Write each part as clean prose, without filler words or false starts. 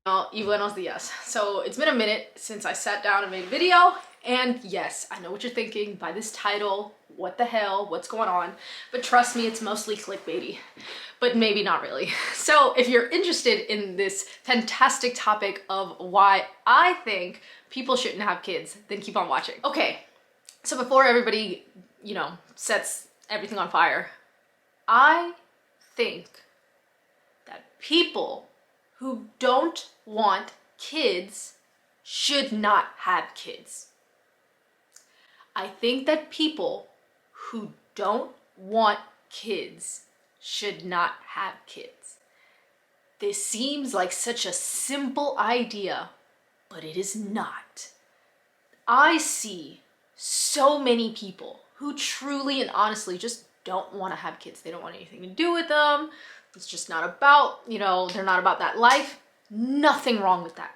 Y buenos dias. So it's been a minute since I sat down and made a video, and yes, I know what you're thinking by this title. What the hell? What's going on? But trust me, it's mostly clickbaity, but maybe not really. So if you're interested in this fantastic topic of why I think people shouldn't have kids, then keep on watching. Okay, so before everybody, sets everything on fire, I think that people who don't want kids should not have kids. I think that people who don't want kids should not have kids. This seems like such a simple idea, but it is not. I see so many people who truly and honestly just don't want to have kids. They don't want anything to do with them. It's just not about, they're not about that life. Nothing wrong with that.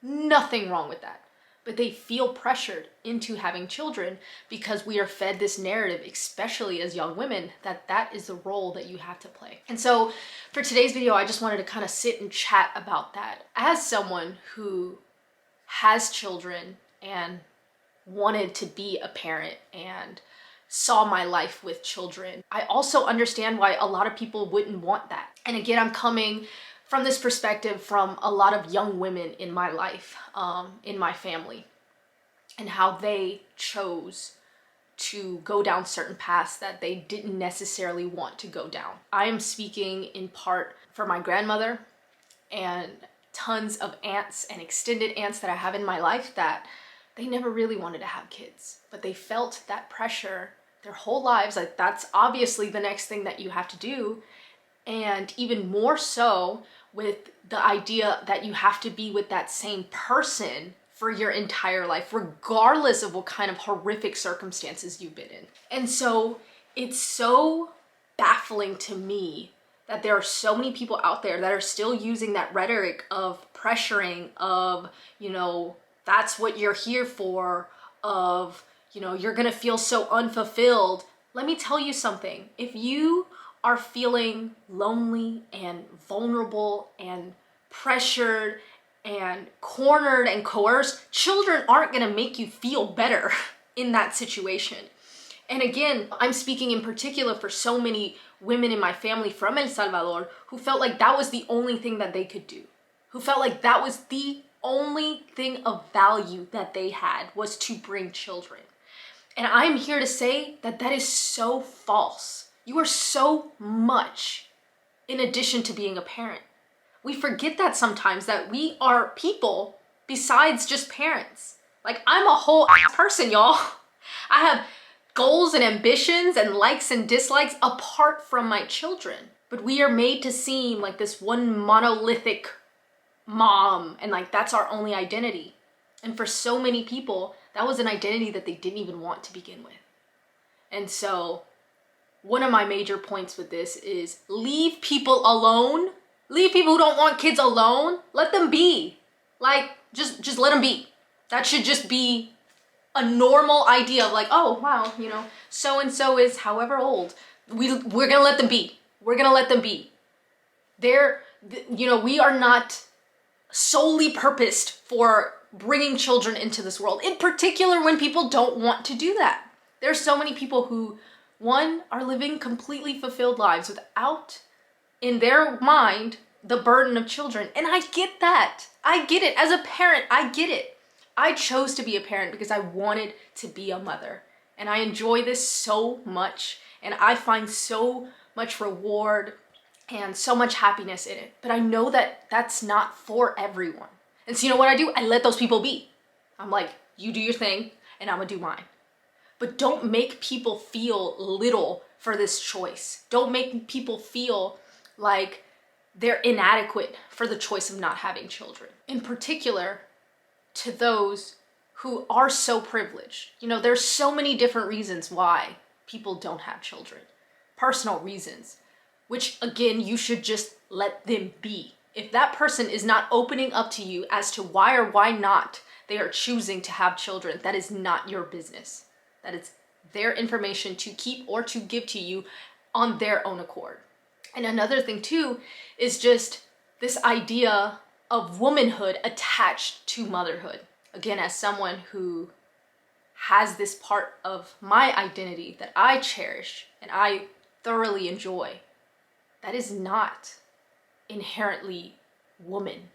Nothing wrong with that. But they feel pressured into having children because we are fed this narrative, especially as young women, that that is the role that you have to play. And so for today's video, I just wanted to kind of sit and chat about that. As someone who has children and wanted to be a parent and saw my life with children, I also understand why a lot of people wouldn't want that. And again, I'm coming from this perspective from a lot of young women in my life, in my family, and how they chose to go down certain paths that they didn't necessarily want to go down. I am speaking in part for my grandmother and tons of aunts and extended aunts that I have in my life that they never really wanted to have kids, but they felt that pressure their whole lives, like that's obviously the next thing that you have to do. And even more so with the idea that you have to be with that same person for your entire life, regardless of what kind of horrific circumstances you've been in. And so it's so baffling to me that there are so many people out there that are still using that rhetoric of pressuring, of, that's what you're here for, of, you're gonna feel so unfulfilled. Let me tell you something. If you are feeling lonely and vulnerable and pressured and cornered and coerced, children aren't gonna make you feel better in that situation. And again, I'm speaking in particular for so many women in my family from El Salvador who felt like that was the only thing that they could do, who felt like that was the only thing of value that they had, was to bring children. And I'm here to say that that is so false. You are so much in addition to being a parent. We forget that sometimes, that we are people besides just parents. Like, I'm a whole person, y'all. I have goals and ambitions and likes and dislikes apart from my children. But we are made to seem like this one monolithic mom, and like that's our only identity. And for so many people, that was an identity that they didn't even want to begin with. And so one of my major points with this is leave people alone. Leave people who don't want kids alone. Let them be. Like, just let them be. That should just be a normal idea of like, oh, wow, so-and-so is however old. We're gonna let them be. We're gonna let them be. We are not solely purposed for bringing children into this world, in particular when people don't want to do that. There's so many people who, one, are living completely fulfilled lives without, in their mind, the burden of children. And I get that. I get it. As a parent, I get it. I chose to be a parent because I wanted to be a mother. And I enjoy this so much. And I find so much reward and so much happiness in it. But I know that that's not for everyone. And so you know what I do? I let those people be. I'm like, you do your thing and I'm gonna do mine. But don't make people feel little for this choice. Don't make people feel like they're inadequate for the choice of not having children. In particular, to those who are so privileged. There's so many different reasons why people don't have children. Personal reasons, which again, you should just let them be. If that person is not opening up to you as to why or why not they are choosing to have children, that is not your business. That is their information to keep or to give to you on their own accord. And another thing too is just this idea of womanhood attached to motherhood. Again, as someone who has this part of my identity that I cherish and I thoroughly enjoy, that is not inherently woman.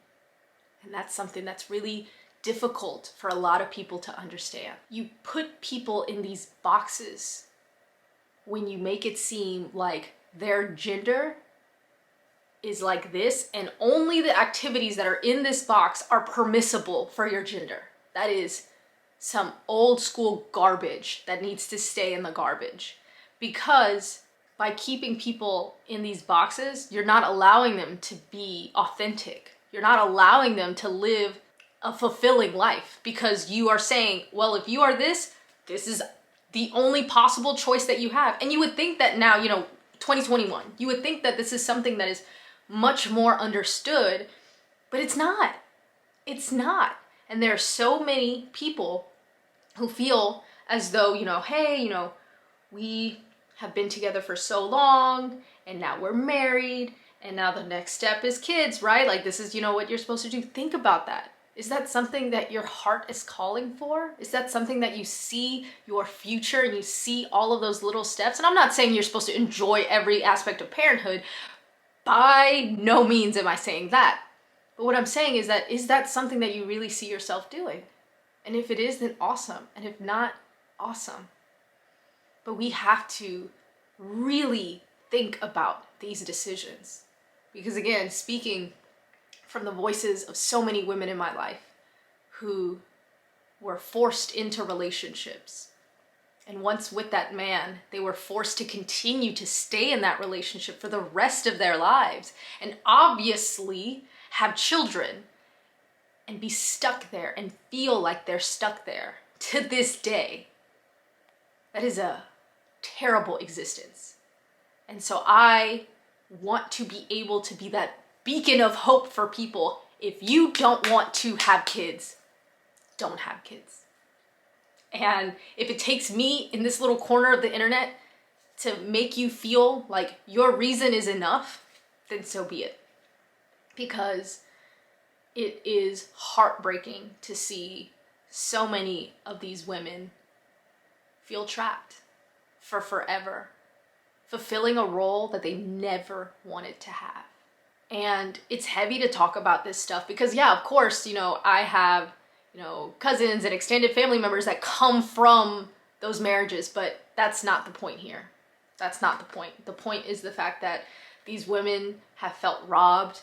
And that's something that's really difficult for a lot of people to understand. You put people in these boxes when you make it seem like their gender is like this and only the activities that are in this box are permissible for your gender. That is some old school garbage that needs to stay in the garbage, because by keeping people in these boxes, you're not allowing them to be authentic. You're not allowing them to live a fulfilling life, because you are saying, well, if you are this, this is the only possible choice that you have. And you would think that now, 2021, you would think that this is something that is much more understood, but it's not. It's not. And there are so many people who feel as though, hey, we have been together for so long and now we're married and now the next step is kids, right? Like this is, what you're supposed to do. Think about that. Is that something that your heart is calling for? Is that something that you see your future and you see all of those little steps? And I'm not saying you're supposed to enjoy every aspect of parenthood. By no means am I saying that. But what I'm saying is that something that you really see yourself doing? And if it is, then awesome. And if not, awesome. But we have to really think about these decisions. Because again, speaking from the voices of so many women in my life who were forced into relationships. And once with that man, they were forced to continue to stay in that relationship for the rest of their lives. And obviously have children and be stuck there and feel like they're stuck there to this day. That is a terrible existence. And so I want to be able to be that beacon of hope for people. If you don't want to have kids, don't have kids. And if it takes me in this little corner of the internet to make you feel like your reason is enough, then so be it. Because it is heartbreaking to see so many of these women feel trapped for forever, fulfilling a role that they never wanted to have. And it's heavy to talk about this stuff because, yeah, of course, I have, cousins and extended family members that come from those marriages, but that's not the point here. That's not the point. The point is the fact that these women have felt robbed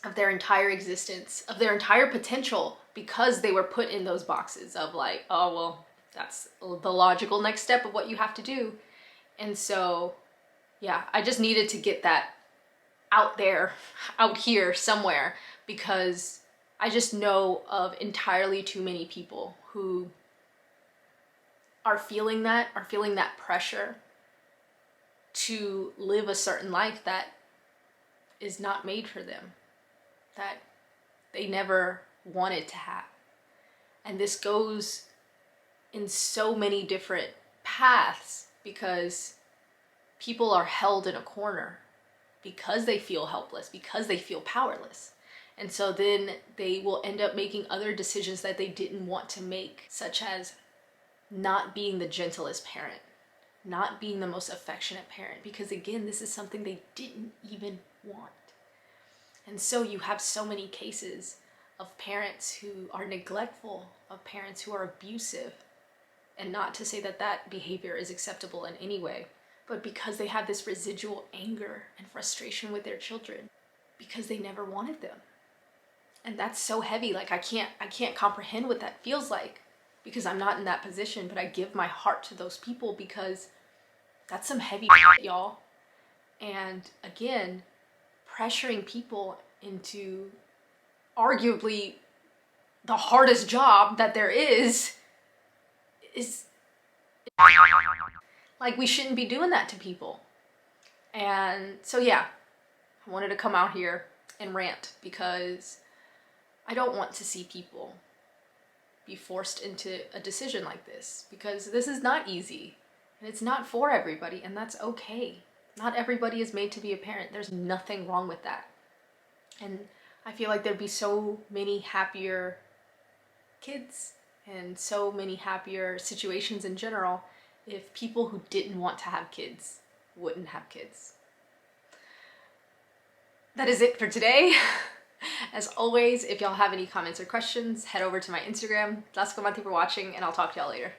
of their entire existence, of their entire potential, because they were put in those boxes of like, oh, well, that's the logical next step of what you have to do. And so, yeah, I just needed to get that out there, out here somewhere, because I just know of entirely too many people who are feeling that pressure to live a certain life that is not made for them, that they never wanted to have. And this goes in so many different paths because people are held in a corner because they feel helpless, because they feel powerless. And so then they will end up making other decisions that they didn't want to make, such as not being the gentlest parent, not being the most affectionate parent, because again, this is something they didn't even want. And so you have so many cases of parents who are neglectful, of parents who are abusive, and not to say that that behavior is acceptable in any way, but because they have this residual anger and frustration with their children because they never wanted them. And that's so heavy. Like I can't comprehend what that feels like because I'm not in that position, but I give my heart to those people because that's some heavy shit, y'all. And again, pressuring people into arguably the hardest job that there is like, we shouldn't be doing that to people. And so, yeah, I wanted to come out here and rant because I don't want to see people be forced into a decision like this, because this is not easy and it's not for everybody, and that's okay. Not everybody is made to be a parent. There's nothing wrong with that. And I feel like there'd be so many happier kids and so many happier situations in general if people who didn't want to have kids wouldn't have kids. That is it for today. As always, if y'all have any comments or questions, head over to my Instagram. That's for watching, and I'll talk to y'all later.